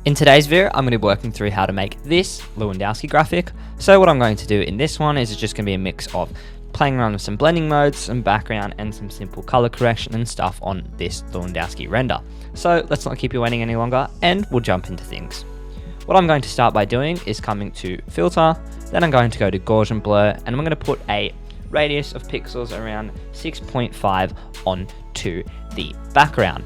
In today's video, I'm going to be working through how to make this Lewandowski graphic. So what I'm going to do in this one is it's just going to be a mix of playing around with some blending modes, some background, and some simple color correction and stuff on this Lewandowski render. So let's not keep you waiting any longer, and we'll jump into things. What I'm going to start by doing is coming to Filter, then I'm going to go to Gaussian Blur, and I'm going to put a radius of pixels around 6.5 onto the background.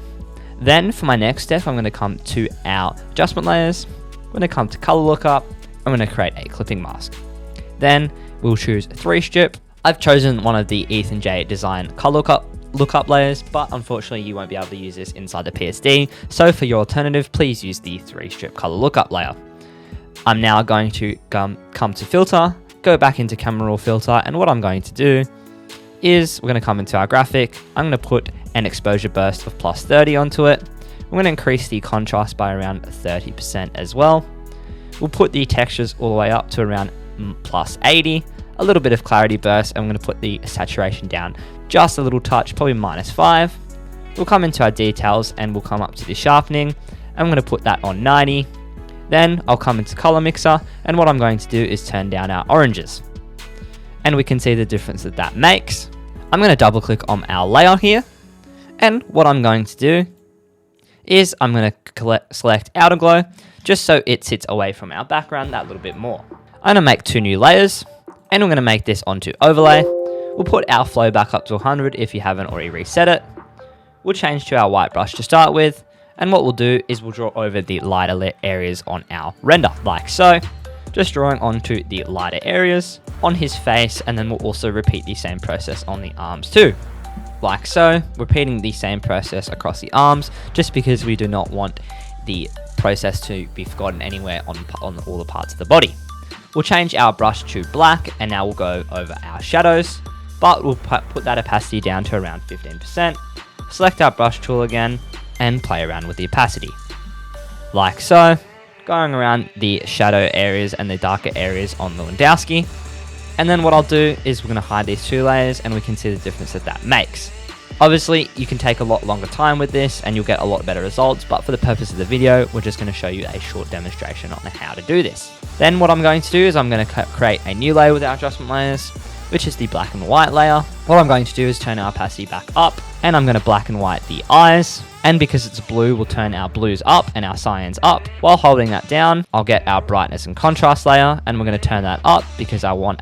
Then for my next step, I'm going to come to our adjustment layers, I'm going to come to color lookup, I'm going to create a clipping mask. Then we'll choose 3 strip. I've chosen one of the Ethan J design color lookup layers, but unfortunately you won't be able to use this inside the PSD. So for your alternative, please use the 3 strip color lookup layer. I'm now going to come to filter, go back into camera raw filter, and what I'm going to do is we're going to come into our graphic. I'm going to put an exposure burst of plus 30 onto it. I'm going to increase the contrast by around 30% as well. We'll put the textures all the way up to around plus 80, a little bit of clarity burst, and I'm going to put the saturation down just a little touch, probably minus 5. We'll come into our details and we'll come up to the sharpening. I'm going to put that on 90. Then I'll come into color mixer, and what I'm going to do is turn down our oranges. And we can see the difference that that makes. I'm going to double click on our layer here. And what I'm going to do is I'm going to select outer glow just so it sits away from our background that little bit more. I'm going to make 2 new layers, and we're going to make this onto overlay. We'll put our flow back up to 100 if you haven't already reset it. We'll change to our white brush to start with. And what we'll do is we'll draw over the lighter areas on our render, like so. Just drawing onto the lighter areas on his face, and then we'll also repeat the same process on the arms too. Like so, repeating the same process across the arms, just because we do not want the process to be forgotten anywhere on all the parts of the body. We'll change our brush to black, and now we'll go over our shadows, but we'll put that opacity down to around 15%. Select our brush tool again, and play around with the opacity. Like so, going around the shadow areas and the darker areas on Lewandowski. And then what I'll do is we're going to hide these 2 layers, and we can see the difference that that makes. Obviously, you can take a lot longer time with this and you'll get a lot better results, but for the purpose of the video, we're just going to show you a short demonstration on how to do this. Then what I'm going to do is I'm going to create a new layer with our adjustment layers, which is the black and white layer. What I'm going to do is turn our opacity back up, and I'm going to black and white the eyes. And because it's blue, we'll turn our blues up and our cyans up. While holding that down, I'll get our brightness and contrast layer, and we're going to turn that up because I want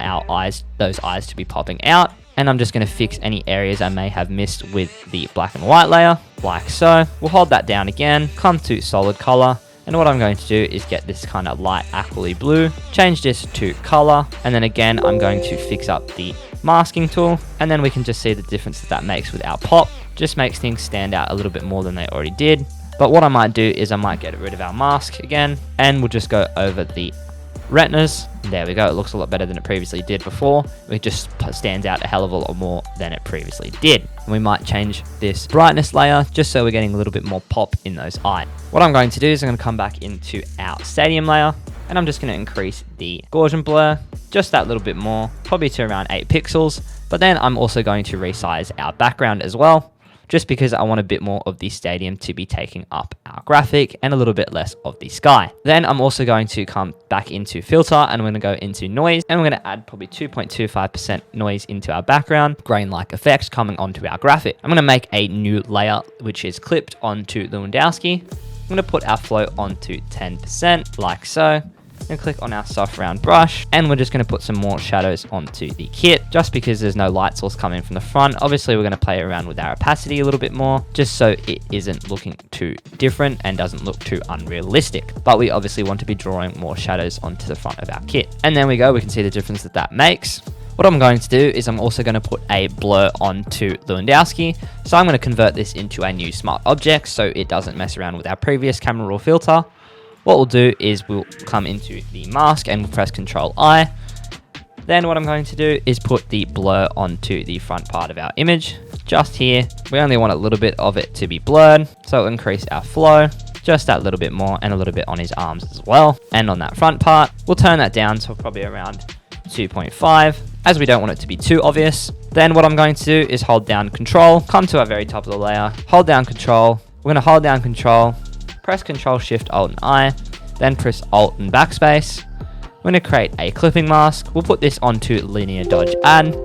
those eyes to be popping out. And I'm just going to fix any areas I may have missed with the black and white layer, like so. We'll hold that down again, come to solid color, and what I'm going to do is get this kind of light aquily blue, change this to color, and then again I'm going to fix up the masking tool, and then we can just see the difference that makes with our pop. Just makes things stand out a little bit more than they already did. But what I might do is I might get rid of our mask again, and we'll just go over the retinas. There we go, it looks a lot better than it previously did before. It just stands out a hell of a lot more than it previously did. And we might change this brightness layer just so we're getting a little bit more pop in those eyes. What I'm going to do is I'm going to come back into our stadium layer, and I'm just going to increase the Gaussian blur just that little bit more, probably to around 8 pixels. But then I'm also going to resize our background as well, just because I want a bit more of the stadium to be taking up our graphic and a little bit less of the sky. Then I'm also going to come back into filter, and we're going to go into noise, and we're going to add probably 2.25% noise into our background, grain-like effects coming onto our graphic. I'm going to make a new layer which is clipped onto Lewandowski. I'm going to put our flow onto 10%, like so. And click on our soft round brush, and we're just going to put some more shadows onto the kit just because there's no light source coming from the front. Obviously we're going to play around with our opacity a little bit more just so it isn't looking too different and doesn't look too unrealistic, but we obviously want to be drawing more shadows onto the front of our kit. And then we can see the difference that makes. What I'm going to do is I'm also going to put a blur onto Lewandowski, so I'm going to convert this into a new smart object so it doesn't mess around with our previous camera raw filter. What we'll do is we'll come into the mask and we'll press Ctrl I. Then what I'm going to do is put the blur onto the front part of our image, just here. We only want a little bit of it to be blurred, so we'll increase our flow just that little bit more, and a little bit on his arms as well. And on that front part, we'll turn that down to probably around 2.5, as we don't want it to be too obvious. Then what I'm going to do is hold down Control, come to our very top of the layer, hold down Control. We're going to hold down Control, press Ctrl Shift Alt and I, then press Alt and backspace. We're going to create a clipping mask. We'll put this onto linear dodge add,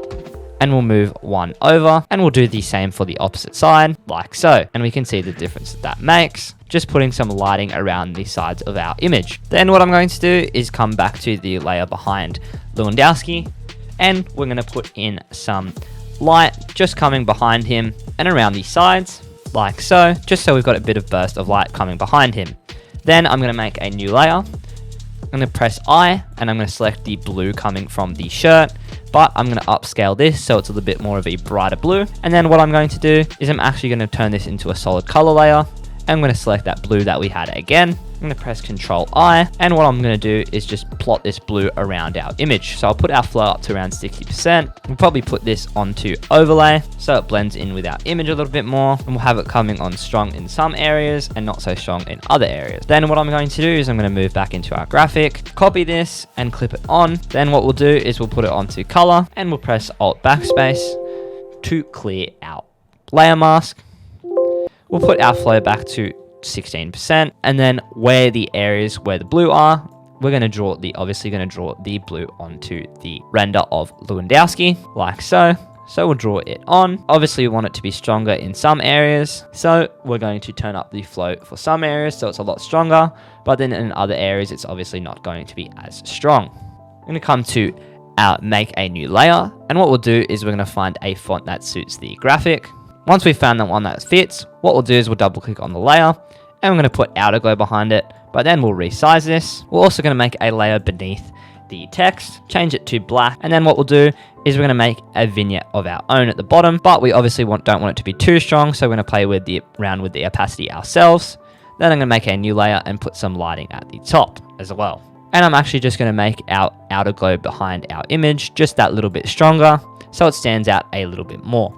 and we'll move one over, and we'll do the same for the opposite side, like so. And we can see the difference that makes, just putting some lighting around the sides of our image. Then what I'm going to do is come back to the layer behind Lewandowski, and we're going to put in some light just coming behind him and around the sides, like so, just so we've got a bit of burst of light coming behind him. Then I'm going to make a new layer. I'm going to press I, and I'm going to select the blue coming from the shirt, but I'm going to upscale this so it's a little bit more of a brighter blue. And then what I'm going to do is I'm actually going to turn this into a solid color layer. I'm going to select that blue that we had again. I'm going to press Control I, and what I'm going to do is just plot this blue around our image. So I'll put our flow up to around 60%. We'll probably put this onto overlay so it blends in with our image a little bit more, and we'll have it coming on strong in some areas and not so strong in other areas. Then what I'm going to do is I'm going to move back into our graphic, copy this and clip it on. Then what we'll do is we'll put it onto color, and we'll press Alt backspace to clear our layer mask. We'll put our flow back to 16%, and then where the areas where the blue are, we're going to draw obviously going to draw the blue onto the render of Lewandowski, like so. So we'll draw it on. Obviously we want it to be stronger in some areas, so we're going to turn up the flow for some areas so it's a lot stronger, but then in other areas it's obviously not going to be as strong. I'm going to come to make a new layer, and what we'll do is we're going to find a font that suits the graphic. Once we've found the one that fits, what we'll do is we'll double click on the layer, and we're going to put outer glow behind it, but then we'll resize this. We're also going to make a layer beneath the text, change it to black, and then what we'll do is we're going to make a vignette of our own at the bottom, but we obviously don't want it to be too strong, so we're going to play around with the opacity ourselves. Then I'm going to make a new layer and put some lighting at the top as well. And I'm actually just going to make our outer glow behind our image just that little bit stronger, so it stands out a little bit more.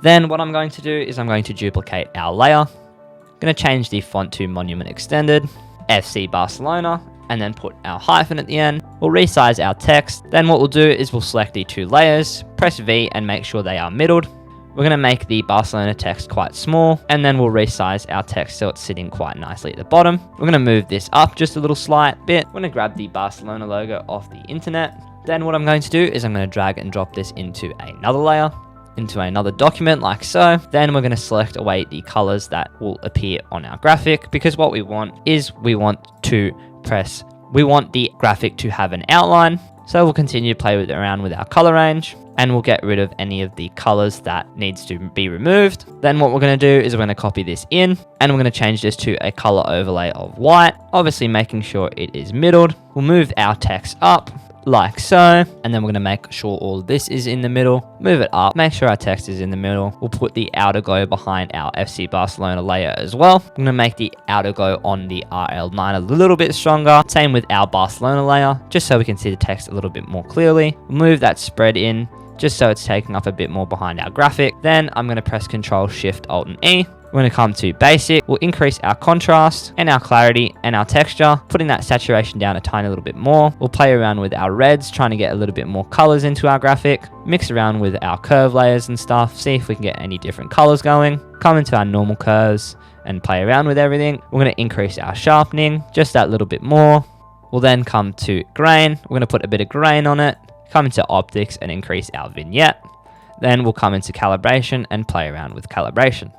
Then what I'm going to do is I'm going to duplicate our layer. I'm going to change the font to Monument Extended, FC Barcelona, and then put our hyphen at the end. We'll resize our text. Then what we'll do is we'll select the two layers, press V and make sure they are middled. We're going to make the Barcelona text quite small, and then we'll resize our text so it's sitting quite nicely at the bottom. We're going to move this up just a little slight bit. We're going to grab the Barcelona logo off the internet. Then what I'm going to do is I'm going to drag and drop this into another layer, into another document like so. Then we're going to select away the colors that will appear on our graphic, because what we want is we want the graphic to have an outline. So we'll continue to play around with our color range, and we'll get rid of any of the colors that needs to be removed. Then what we're going to do is we're going to copy this in, and we're going to change this to a color overlay of white, obviously making sure it is middled. We'll move our text up like so, and then we're going to make sure all this is in the middle, move it up, make sure our text is in the middle. We'll put the outer glow behind our FC Barcelona layer as well. I'm going to make the outer glow on the RL9 a little bit stronger, same with our Barcelona layer, just so we can see the text a little bit more clearly. We'll move that spread in just so it's taking up a bit more behind our graphic. Then I'm going to press Control Shift Alt and E. We're going to come to basic. We'll increase our contrast and our clarity and our texture, putting that saturation down a tiny little bit more. We'll play around with our reds, trying to get a little bit more colors into our graphic, mix around with our curve layers and stuff, see if we can get any different colors going. Come into our normal curves and play around with everything. We're going to increase our sharpening just that little bit more. We'll then come to grain. We're going to put a bit of grain on it, come into optics and increase our vignette. Then we'll come into calibration and play around with calibration.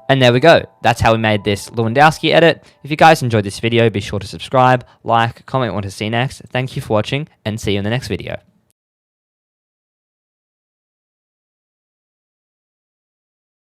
And there we go. That's how we made this Lewandowski edit. If you guys enjoyed this video, be sure to subscribe, like, comment what to see next. Thank you for watching, and see you in the next video.